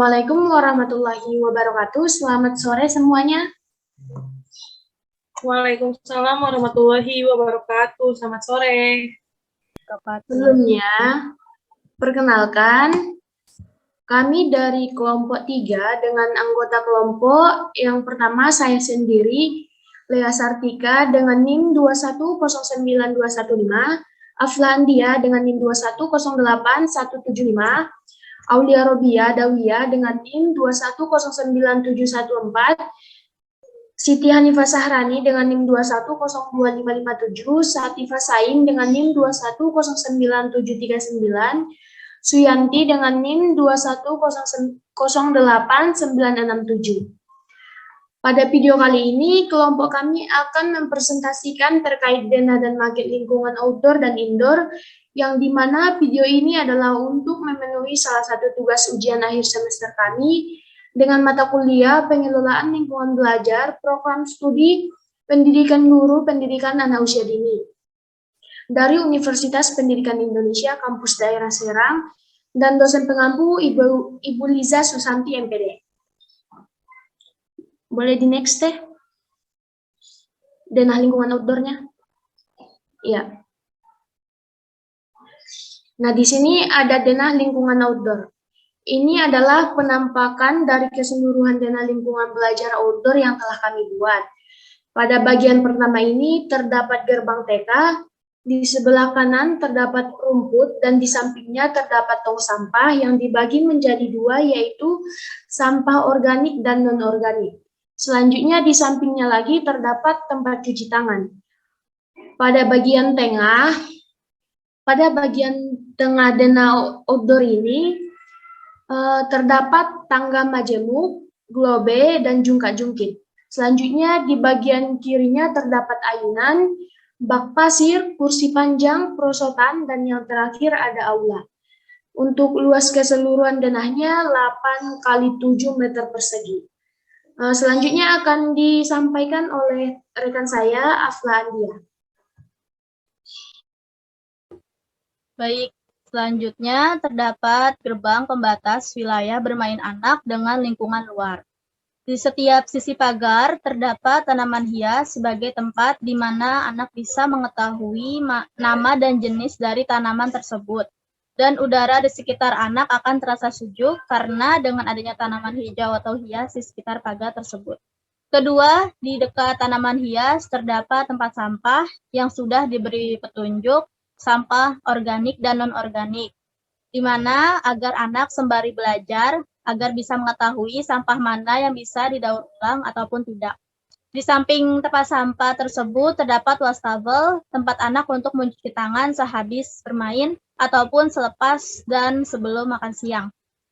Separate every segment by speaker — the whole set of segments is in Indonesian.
Speaker 1: Assalamualaikum warahmatullahi wabarakatuh. Selamat sore semuanya.
Speaker 2: Waalaikumsalam warahmatullahi wabarakatuh. Selamat sore.
Speaker 1: Sebelumnya, perkenalkan, kami dari kelompok 3 dengan anggota kelompok yang pertama saya sendiri, Lea Sartika dengan NIM 2109215, Aflandia dengan NIM 2108175, Aulia Robia Dawia dengan NIM 2109714, Siti Hanifah Sahrani dengan NIM 2102557, Satifah Saim dengan NIM 2109739, Suyanti dengan NIM 2108967. Pada video kali ini, kelompok kami akan mempresentasikan terkait dana dan market lingkungan outdoor dan indoor, yang dimana video ini adalah untuk memenuhi salah satu tugas ujian akhir semester kami dengan mata kuliah pengelolaan lingkungan belajar, program studi pendidikan guru, pendidikan anak usia dini dari Universitas Pendidikan Indonesia Kampus Daerah Serang dan dosen pengampu Ibu Liza Susanti MPD. Boleh di next teh? Denah lingkungan outdoornya. Iya. Nah, di sini ada denah lingkungan outdoor. Ini adalah penampakan dari keseluruhan denah lingkungan belajar outdoor yang telah kami buat. Pada bagian pertama ini terdapat gerbang TK, di sebelah kanan terdapat rumput, dan di sampingnya terdapat tong sampah yang dibagi menjadi dua, yaitu sampah organik dan non-organik. Selanjutnya di sampingnya lagi terdapat tempat cuci tangan. Pada bagian tengah denah outdoor ini terdapat tangga majemuk, globe, dan jungkat-jungkit. Selanjutnya di bagian kirinya terdapat ayunan, bak pasir, kursi panjang, perosotan, dan yang terakhir ada aula. Untuk luas keseluruhan denahnya 8 x 7 meter persegi. Selanjutnya akan disampaikan oleh rekan saya, Afla Andia.
Speaker 3: Baik, selanjutnya terdapat gerbang pembatas wilayah bermain anak dengan lingkungan luar. Di setiap sisi pagar terdapat tanaman hias sebagai tempat di mana anak bisa mengetahui nama dan jenis dari tanaman tersebut. Dan udara di sekitar anak akan terasa sejuk karena dengan adanya tanaman hijau atau hias di sekitar pagar tersebut. Kedua, di dekat tanaman hias terdapat tempat sampah yang sudah diberi petunjuk sampah organik dan non-organik, di mana agar anak sembari belajar agar bisa mengetahui sampah mana yang bisa didaur ulang ataupun tidak. Di samping tempat sampah tersebut terdapat wastafel, tempat anak untuk mencuci tangan sehabis bermain ataupun selepas dan sebelum makan siang.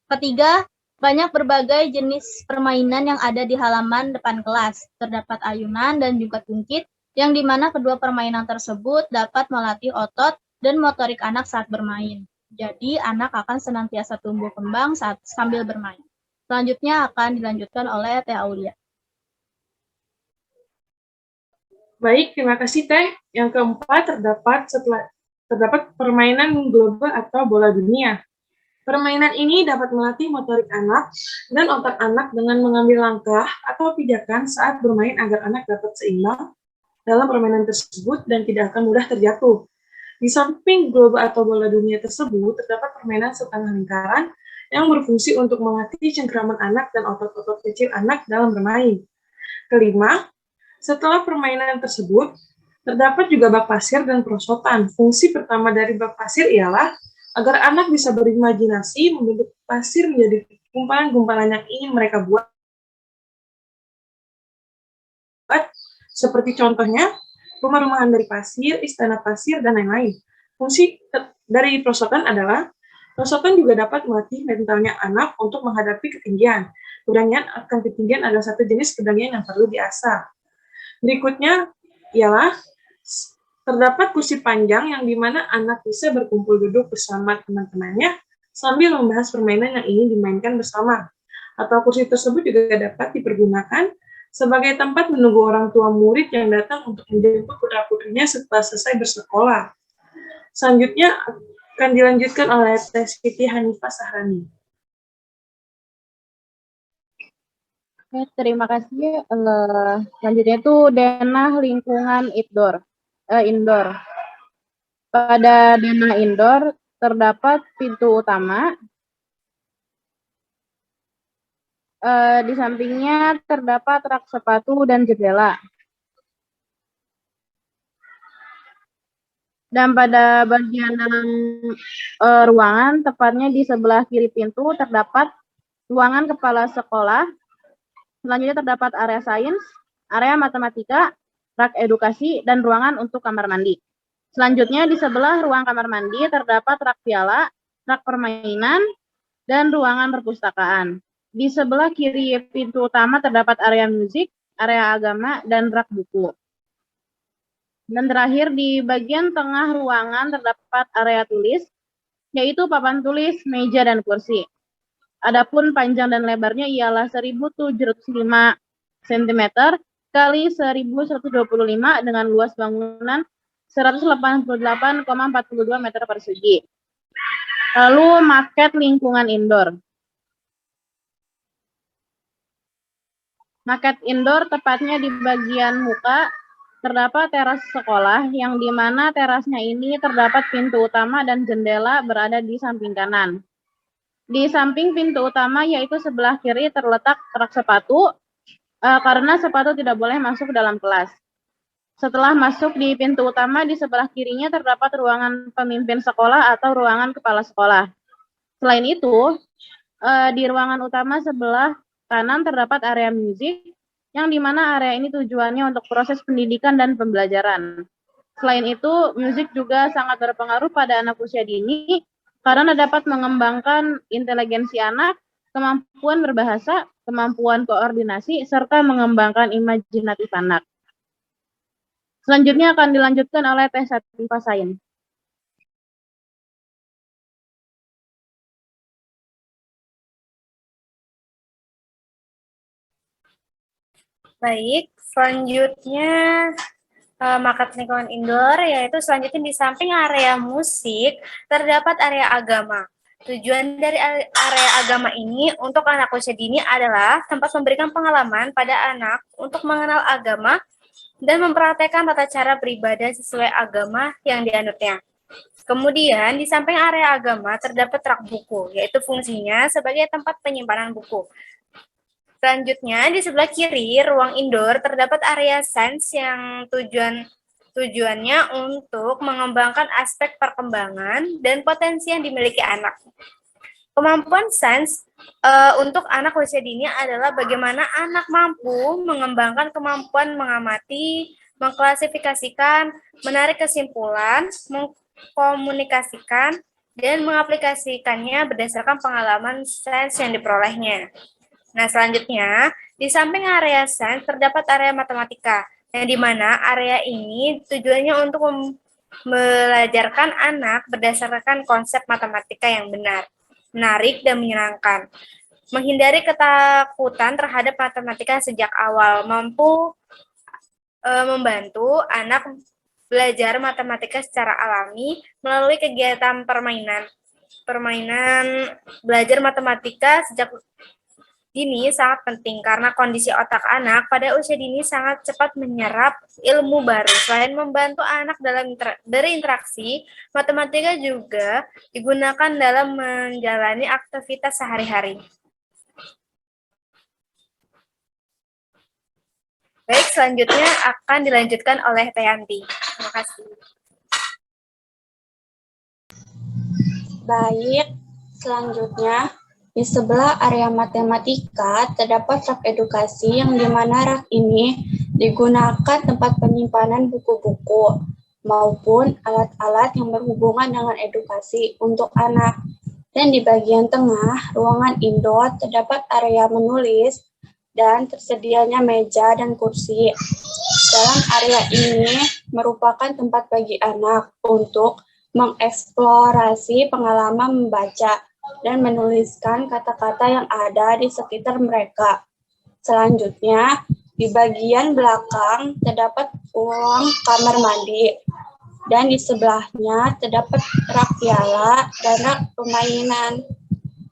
Speaker 3: Ketiga, banyak berbagai jenis permainan yang ada di halaman depan kelas. Terdapat ayunan dan juga jungkit, yang dimana kedua permainan tersebut dapat melatih otot dan motorik anak saat bermain. Jadi, anak akan senantiasa tumbuh kembang saat sambil bermain. Selanjutnya akan dilanjutkan oleh Teh Aulia.
Speaker 2: Baik, terima kasih Teh. Yang keempat terdapat permainan global atau bola dunia. Permainan ini dapat melatih motorik anak dan otak anak dengan mengambil langkah atau pijakan saat bermain agar anak dapat seimbang dalam permainan tersebut dan tidak akan mudah terjatuh. Di samping global atau bola dunia tersebut, terdapat permainan setengah lingkaran yang berfungsi untuk melatih cengkraman anak dan otot-otot kecil anak dalam bermain. Kelima, setelah permainan tersebut, terdapat juga bak pasir dan perosotan. Fungsi pertama dari bak pasir ialah agar anak bisa berimajinasi membentuk pasir menjadi gumpalan-gumpalan yang ingin mereka buat. Seperti contohnya, rumah-rumahan dari pasir, istana pasir, dan lain-lain. Fungsi dari perosotan adalah, perosotan juga dapat melatih mentalnya anak untuk menghadapi ketinggian. Keberanian akan ketinggian adalah satu jenis keberanian yang perlu diasah. Berikutnya ialah terdapat kursi panjang yang dimana anak bisa berkumpul duduk bersama teman-temannya sambil membahas permainan yang ingin dimainkan bersama. Atau kursi tersebut juga dapat dipergunakan sebagai tempat menunggu orang tua murid yang datang untuk menjemput putra-putrinya setelah selesai bersekolah. Selanjutnya akan dilanjutkan oleh Teh Siti Hanifah Sahrani.
Speaker 4: Oke, terima kasih. Selanjutnya itu denah lingkungan indoor. Pada denah indoor terdapat pintu utama. Di sampingnya terdapat rak sepatu dan jendela. Dan pada bagian dalam ruangan, tepatnya di sebelah kiri pintu, terdapat ruangan kepala sekolah. Selanjutnya terdapat area sains, area matematika, rak edukasi, dan ruangan untuk kamar mandi. Selanjutnya di sebelah ruang kamar mandi terdapat rak piala, rak permainan, dan ruangan perpustakaan. Di sebelah kiri pintu utama terdapat area musik, area agama, dan rak buku. Dan terakhir di bagian tengah ruangan terdapat area tulis, yaitu papan tulis, meja, dan kursi. Adapun panjang dan lebarnya ialah 1.705 cm kali 1.125 dengan luas bangunan 188,42 meter persegi. Lalu maket lingkungan indoor. Maket indoor tepatnya di bagian muka terdapat teras sekolah yang di mana terasnya ini terdapat pintu utama dan jendela berada di samping kanan. Di samping pintu utama yaitu sebelah kiri terletak rak sepatu karena sepatu tidak boleh masuk ke dalam kelas. Setelah masuk di pintu utama di sebelah kirinya terdapat ruangan pemimpin sekolah atau ruangan kepala sekolah. Selain itu, di ruangan utama sebelah kanan terdapat area musik yang di mana area ini tujuannya untuk proses pendidikan dan pembelajaran. Selain itu, musik juga sangat berpengaruh pada anak usia dini karena dapat mengembangkan inteligensi anak, kemampuan berbahasa, kemampuan koordinasi, serta mengembangkan imajinatif anak. Selanjutnya akan dilanjutkan oleh Teh Satifah Sain.
Speaker 5: Baik, selanjutnya maket lingkungan indoor, yaitu selanjutnya di samping area musik, terdapat area agama. Tujuan dari area agama ini untuk anak usia dini adalah tempat memberikan pengalaman pada anak untuk mengenal agama dan mempraktekkan tata cara beribadah sesuai agama yang dianutnya. Kemudian, di samping area agama terdapat rak buku, yaitu fungsinya sebagai tempat penyimpanan buku. Selanjutnya, di sebelah kiri, ruang indoor, terdapat area sains yang tujuannya untuk mengembangkan aspek perkembangan dan potensi yang dimiliki anak. Kemampuan sains untuk anak usia dini adalah bagaimana anak mampu mengembangkan kemampuan mengamati, mengklasifikasikan, menarik kesimpulan, mengkomunikasikan, dan mengaplikasikannya berdasarkan pengalaman sains yang diperolehnya. Nah, selanjutnya, di samping area sains terdapat area matematika, yang di mana area ini tujuannya untuk belajarkan anak berdasarkan konsep matematika yang benar, menarik, dan menyenangkan. Menghindari ketakutan terhadap matematika sejak awal, mampu membantu anak belajar matematika secara alami melalui kegiatan permainan belajar matematika sejak dini sangat penting karena kondisi otak anak pada usia dini sangat cepat menyerap ilmu baru. Selain membantu anak dalam berinteraksi, matematika juga digunakan dalam menjalani aktivitas sehari-hari. Baik, selanjutnya akan dilanjutkan oleh Teh Yanti. Terima kasih.
Speaker 6: Baik, selanjutnya di sebelah area matematika terdapat rak edukasi yang di mana rak ini digunakan tempat penyimpanan buku-buku maupun alat-alat yang berhubungan dengan edukasi untuk anak. Dan di bagian tengah ruangan indoor terdapat area menulis dan tersedianya meja dan kursi. Dalam area ini merupakan tempat bagi anak untuk mengeksplorasi pengalaman membaca dan menuliskan kata-kata yang ada di sekitar mereka. Selanjutnya, di bagian belakang terdapat ruang kamar mandi, dan di sebelahnya terdapat rak piala dan rak permainan.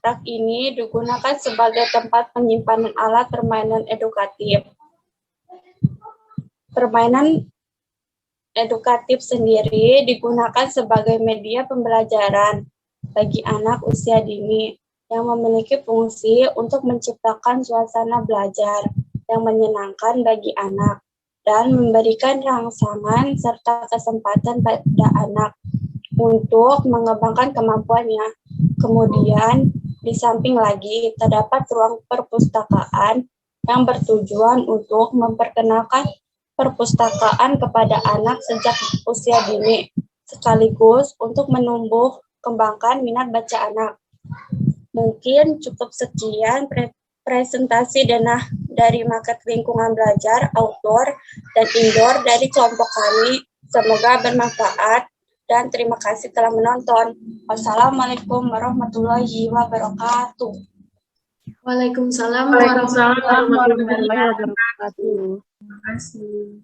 Speaker 6: Rak ini digunakan sebagai tempat penyimpanan alat permainan edukatif. Permainan edukatif sendiri digunakan sebagai media pembelajaran bagi anak usia dini yang memiliki fungsi untuk menciptakan suasana belajar yang menyenangkan bagi anak dan memberikan rangsangan serta kesempatan pada anak untuk mengembangkan kemampuannya. Kemudian, di samping lagi, terdapat ruang perpustakaan yang bertujuan untuk memperkenalkan perpustakaan kepada anak sejak usia dini, sekaligus untuk menumbuh kembangkan minat baca anak. Mungkin cukup sekian presentasi dari market lingkungan belajar outdoor dan indoor dari kelompok kami. Semoga bermanfaat dan terima kasih telah menonton. Wassalamualaikum warahmatullahi wabarakatuh.
Speaker 1: Waalaikumsalam
Speaker 2: Waalaikumsalam warahmatullahi
Speaker 4: warahmatullahi wabarakatuh.
Speaker 2: Terima kasih.